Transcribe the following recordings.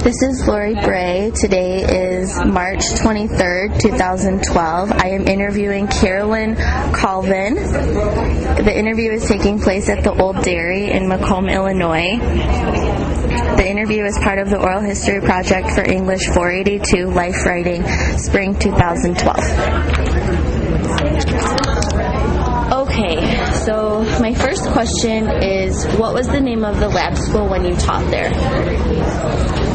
This is Lori Bray. Today is March 23rd, 2012. I am interviewing Carolyn Colvin. The interview is taking place at the Old Dairy in Macomb, Illinois. The interview is part of the Oral History Project for English 482 Life Writing, Spring 2012. Okay, so my first question is, what was the name of the lab school when you taught there?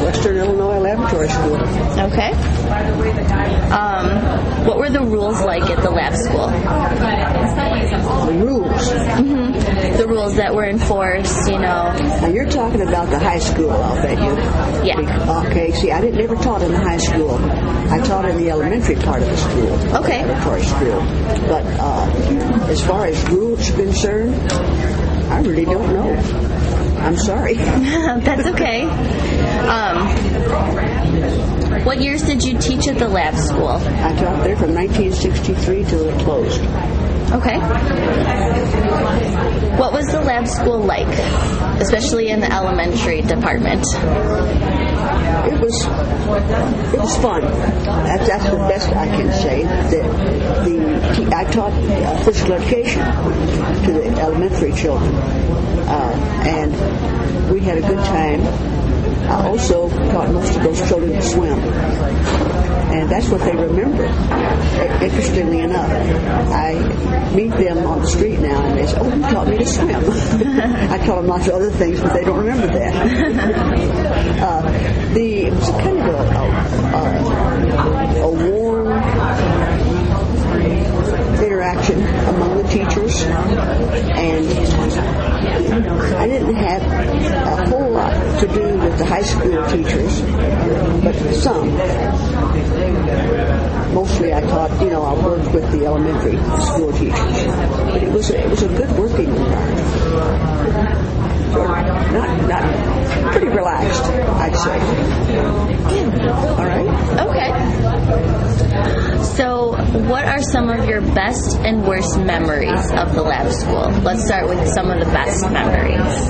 Western Illinois Laboratory School. Okay. What were the rules like at the lab school? The rules? Mm-hmm. The rules that were enforced, you know. Now you're talking about the high school, I'll bet you. Yeah. Okay, see, I never taught in the high school. I taught in the elementary part of the school. Okay. The laboratory school. But as far as rules concerned, I really don't know. I'm sorry. That's okay. What years did you teach at the lab school? I taught there from 1963 till it closed. Okay. What was the lab school like, especially in the elementary department? It was fun. That's the best I can say. I taught physical education to the elementary children, and we had a good time. I also taught most of those children to swim, and that's what they remember. Interestingly enough, I meet them on the street now, and they say, "Oh, you taught me to swim." I taught them lots of other things, but they don't remember that. It was kind of a warm interaction among the teachers, and I didn't have a whole lot to do with the high school teachers, but some. Mostly I taught, I worked with the elementary school teachers, but it was a good working environment. Not pretty relaxed, I'd say. All right. Okay. So, what are some of your best and worst memories of the lab school? Let's start with some of the best memories.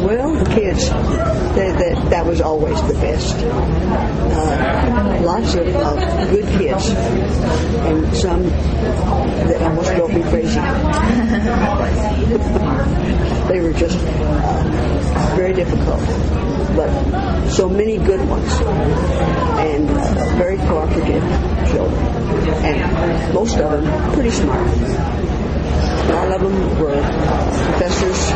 Well, the kids, that was always the best. Lots of good kids, and some that almost drove me crazy. They were just very difficult, but so many good ones, and very cooperative children, and most of them pretty smart. All of them were professors,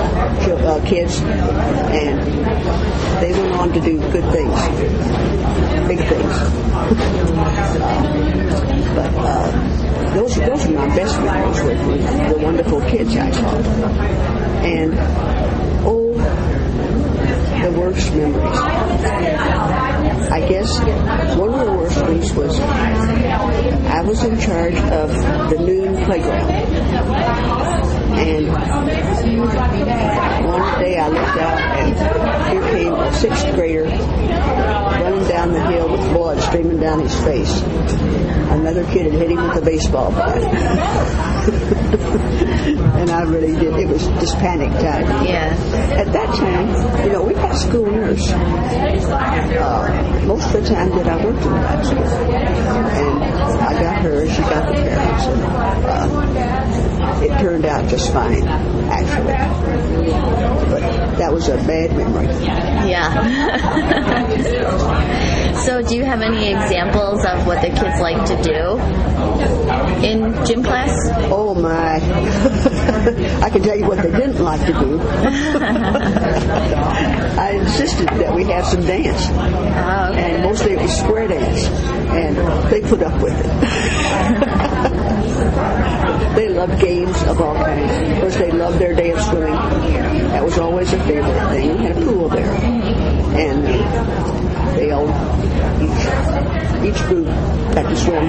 kids, and they went on to do good things, big things. But those are my best memories with the wonderful kids I taught. And the worst memories. I guess one of the worst ones was I was in charge of the noon playground. And one day I looked out and here came a 6th grader running down the hill with blood streaming down his face. Another kid had hit him with a baseball bat. And I really did. It was just panic time. Yeah. At that time, we had a school nurse. Most of the time that I worked in the lab school. And I got her, she got the parents. And it turned out just fine, actually. But that was a bad memory. Yeah. So do you have any examples of what the kids like to do in gym class? Oh, my. I can tell you what they didn't like to do. I insisted that we have some dance. Oh, okay. And mostly it was square dance. And they put up with it. They loved games of all kinds. Of course, they loved their day of swimming. That was always a favorite thing. We had a pool there. And they all, each group had to swim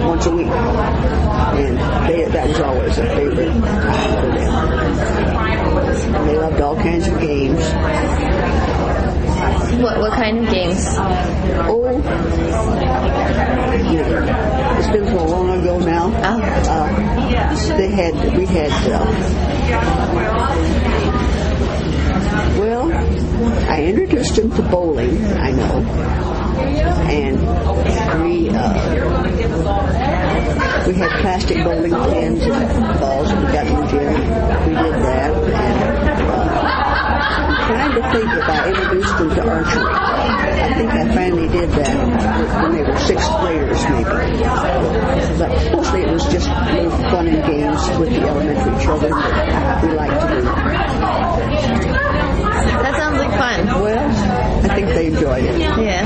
once a week. And that was always a favorite time for them. And they loved all kinds of games. What kind of games? Oh, it's been so long ago now. We had I introduced them to bowling, I know, and we had plastic bowling pins and balls that we got in the gym. We did that, and trying to think if I introduced them to archery. I think I finally did that when they were sixth graders, maybe. But mostly it was just little fun and games with the elementary children that we like to do. That sounds like fun. Well, I think they enjoyed it. Yeah.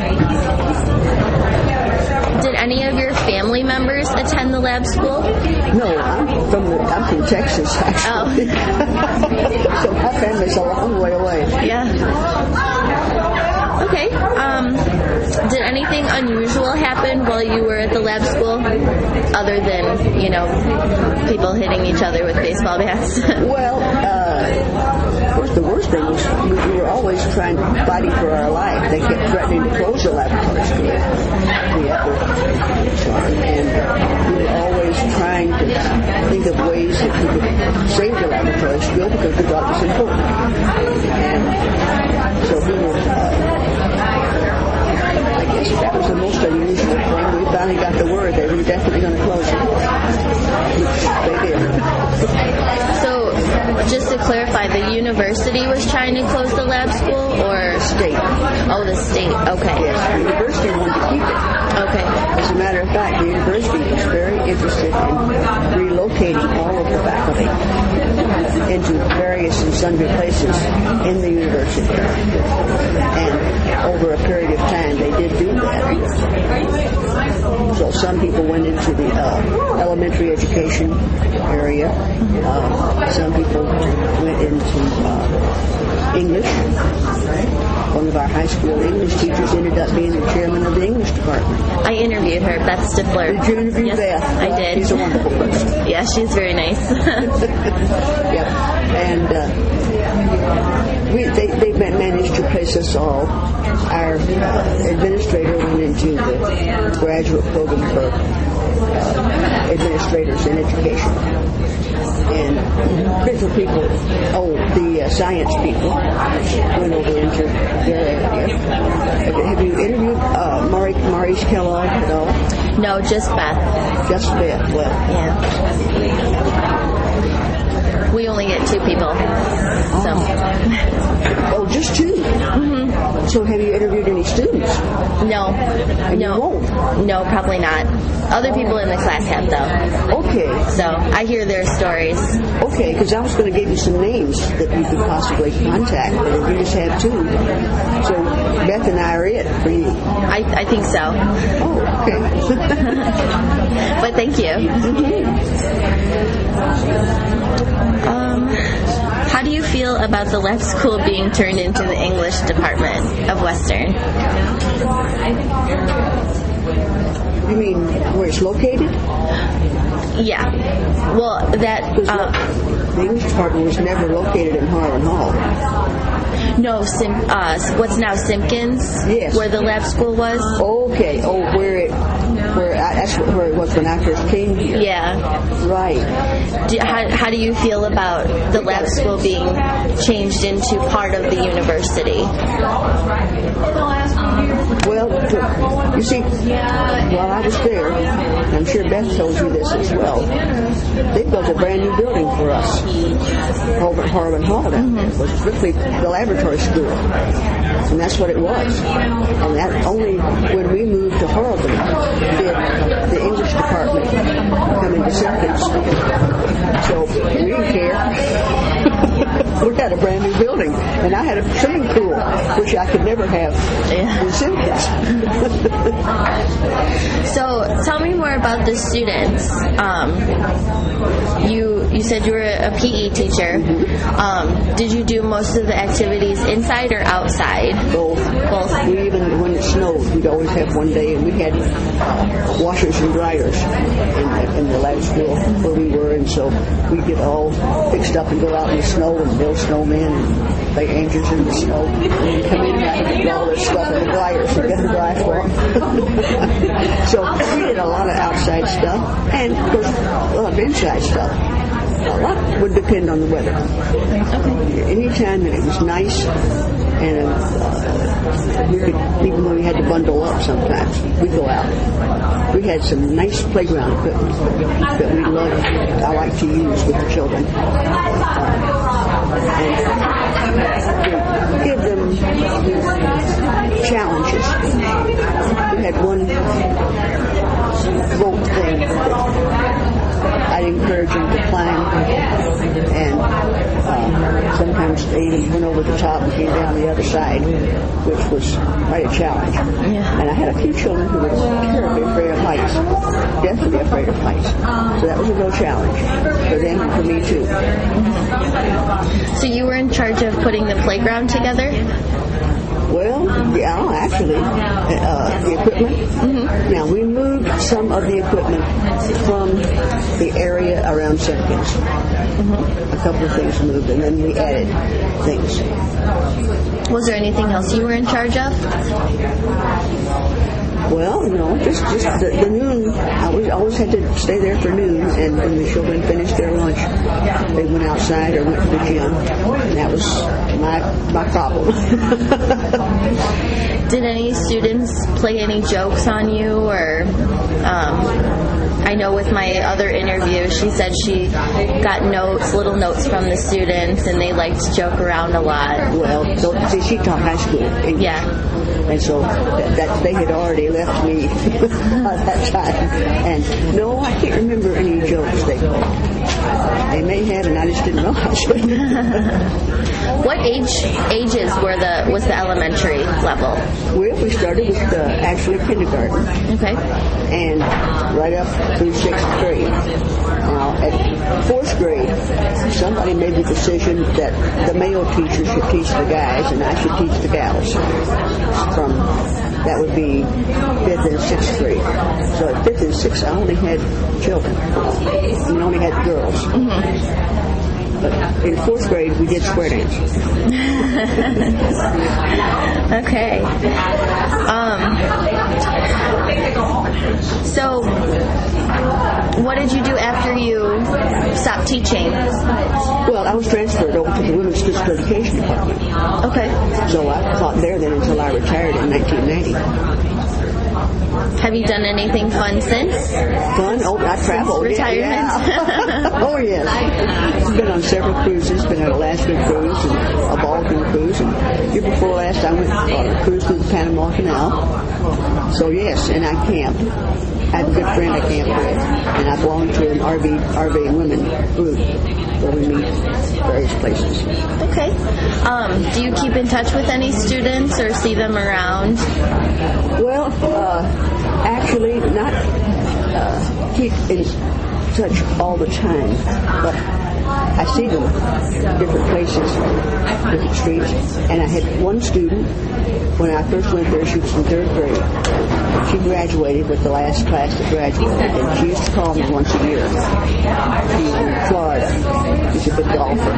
Did any of your family members attend the lab school? No, I'm from Texas, actually. Oh. So my family's a long way away. Yeah. Okay. Did anything unusual happen while you were at the lab school, other than, people hitting each other with baseball bats? Well, of course, the worst thing was we were always fighting for our life. They kept threatening to close the laboratory school. And we were always trying to think of ways that we could save the laboratory school because we thought it was important. And so we were, I guess that was the most unusual thing. We finally got the word they were definitely going to close it. Which they did. So, just to clarify, the university was trying to close the lab school, or? The state. Oh, the state. Okay. Yes, the university wanted to keep it. Okay. As a matter of fact, the university was very interested in relocating all of the faculty into various and sundry places in the university. And over a period of time, they did do that. So some people went into the elementary education area. Some people went into English. One of our high school English teachers ended up being the chairman of the English department. I interviewed her, Beth Stifler. Did you interview yes, Beth? I did. She's a wonderful person. Yeah, she's very nice. Yep. And they managed to place us all. Our administrator went into the graduate program for administrators in education. And different people, the science people went over into their area. Have you interviewed Maurice Kellogg at all? No, just Beth. Just Beth, well. Yeah. We only get 2 people. So. Oh, just 2? Mm-hmm. So have you interviewed any students? No. And no. You won't? No, probably not. Other people in the class have, though. Okay. So I hear their stories. Okay, because I was going to give you some names that you could possibly contact, but if you just have 2. So Beth and I are it for you. I think so. Oh, okay. But thank you. How do you feel about the lab school being turned into the English department of Western? You mean where it's located? Yeah. Well, that... the English department was never located in Harlan Hall. No, what's now Simpkins? Yes. Where the lab school was? Okay. Oh, that's where it was when I first came here. Yeah. Right. How do you feel about the lab school being changed into part of the university? Well, you see, while I was there, and I'm sure Beth told you this as well, they built a brand new building for us over at Harlan Hall. It was strictly the laboratory school, and that's what it was. And that only when we moved to Harlan did the English department come into Simpkins. So we didn't care. We had a brand new building, and I had a swimming pool, which I could never have in Simpkins. So tell me more about the students. You said you were a PE teacher. Mm-hmm. Did you do most of the activities inside or outside? Both. We even, when it snowed, we'd always have one day, and we had washers and dryers in the lab school where we were, and so we'd get all fixed up and go out in the snow and build snowmen and play angels in the snow, and come in and have to get all this stuff in the dryers and get them dry for them. So we did a lot of outside stuff, and of course a lot of inside stuff. A lot would depend on the weather. Any time that it was nice And we could, even though we had to bundle up sometimes, we'd go out. We had some nice playground equipment that we loved. I like to use with the children. And give them challenges. We had one rope thing that I'd encourage them to climb, and sometimes they even went over the top and came down the other side, which was quite a challenge. Yeah. And I had a few children who were terribly afraid of heights, definitely afraid of heights. So that was a real challenge for them and for me too. So you were in charge of putting the playground together? Well, yeah, actually, the equipment. Mm-hmm. Now, we moved some of the equipment from the area around Simpkins. Mm-hmm. A couple of things moved, and then we added things. Was there anything else you were in charge of? Well, no, just the noon. I always had to stay there for noon, and when the children finished their lunch, they went outside or went to the gym, and that was my problem. Did any students play any jokes on you, or I know with my other interview, she said she got little notes from the students, and they liked to joke around a lot. Well, see, she taught high school English. Yeah. And so that they had already left me at that time. And no, I can't remember any jokes they played. They may have, and I just didn't realize it. What ages was the elementary level? Well, we started with actually kindergarten. Okay. And right up through 6th grade. Now, at 4th grade, somebody made the decision that the male teacher should teach the guys and I should teach the gals. That would be 5th and 6th grade. So at 5th and 6th, I only had children. We only had girls. Mm-hmm. But in 4th grade, we did square dance. Okay. So, what did you do after you stopped teaching? Well, I was transferred over to the Women's Physical Education Department. Okay. So I taught there then until I retired in 1990. Have you done anything fun since? Fun? Oh, I traveled. Retirement? Yeah. Oh, yes. I've been on several cruises. Been on an Alaska cruise and a Balkan cruise. And year before last, I went on a cruise through the Panama Canal. So, yes, and I camped. I have a good friend I camp with, and I belong to an RV women group where we meet various places. Okay. Do you keep in touch with any students or see them around? Well, actually, not keep in touch all the time, but I see them different places, different streets. And I had one student, when I first went there, she was in 3rd grade. She graduated with the last class that graduated, and she used to call me once a year. She's in Florida. She's a good golfer.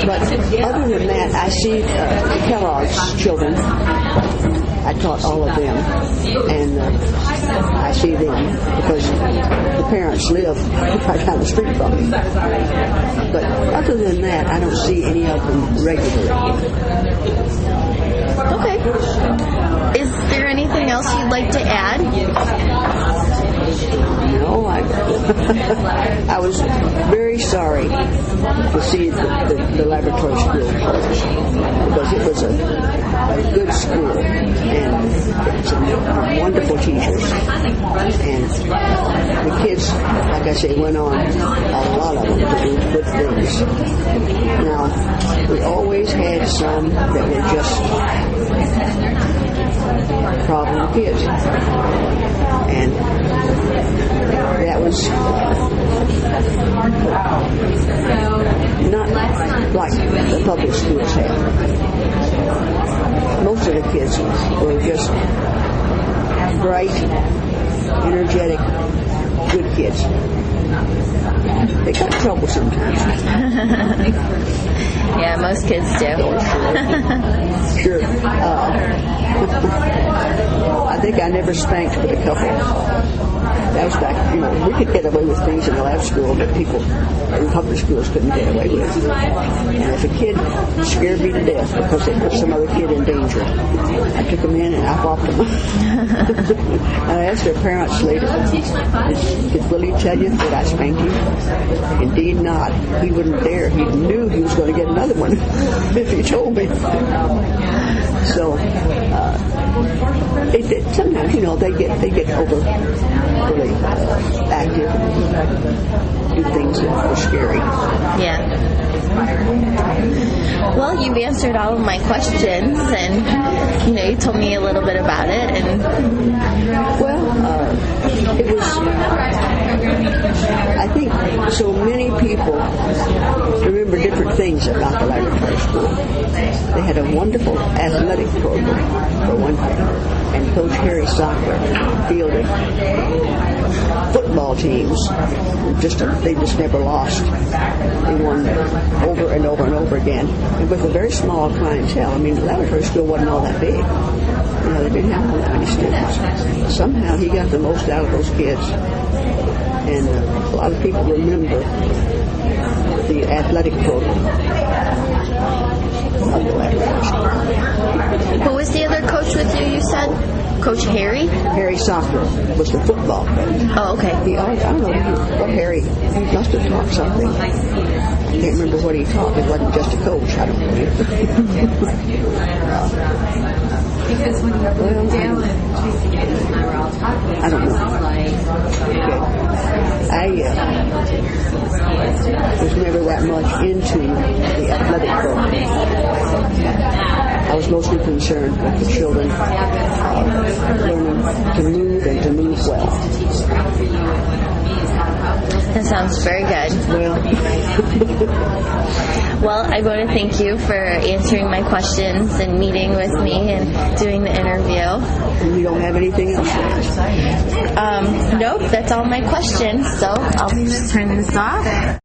But other than that, I see Kellogg's children. I taught all of them, and I see them because the parents live right down the street from me. But other than that, I don't see any of them regularly. Okay. Is there anything else you'd like to add? No, I was very sorry to see the laboratory school close because it was a good school and some wonderful teachers, and the kids, like I say, went on, a lot of them, to do good things. Now, we always had some that were just problem kids, and that was not like the public schools have. Most of the kids were just bright, energetic, good kids. They got in trouble sometimes. Yeah, most kids do. Sure. I think I never spanked but a couple. That was back, we could get away with things in the lab school that people in public schools couldn't get away with. And if a kid scared me to death because they put some other kid in danger, I took them in and I whopped them. And I asked their parents later, did Willie tell you that I spanked you? Indeed not. He wouldn't dare. He knew he was going to get another one if he told me. So, sometimes, they get really active and do things that are scary. Yeah. Well, you've answered all of my questions, and you told me a little bit about it. And it was. I think so many people remember different things about the laboratory school. They had a wonderful athletic program, for one thing, and Coach Harry Sockler fielded football teams. They just never lost. They won over and over and over again, and with a very small clientele. I mean, the laboratory school wasn't all that big. They didn't have that many students. Somehow he got the most out of those kids, and a lot of people remember the athletic program of the laboratory school. Who was the other coach with you? You said Coach Harry? Harry Sockler was the football coach. Oh, okay. I don't know what Harry. He must have taught something. I can't remember what he taught. It wasn't just a coach. I don't believe. Because when Dale and Tracy and I were all talking, I don't know. I was never that much into the athletic program. I was mostly concerned with the children learning to move and to move well. That sounds very good. Well, I want to thank you for answering my questions and meeting with me and doing the interview. And you don't have anything else to ask? Nope, that's all my questions, so I'll turn this off.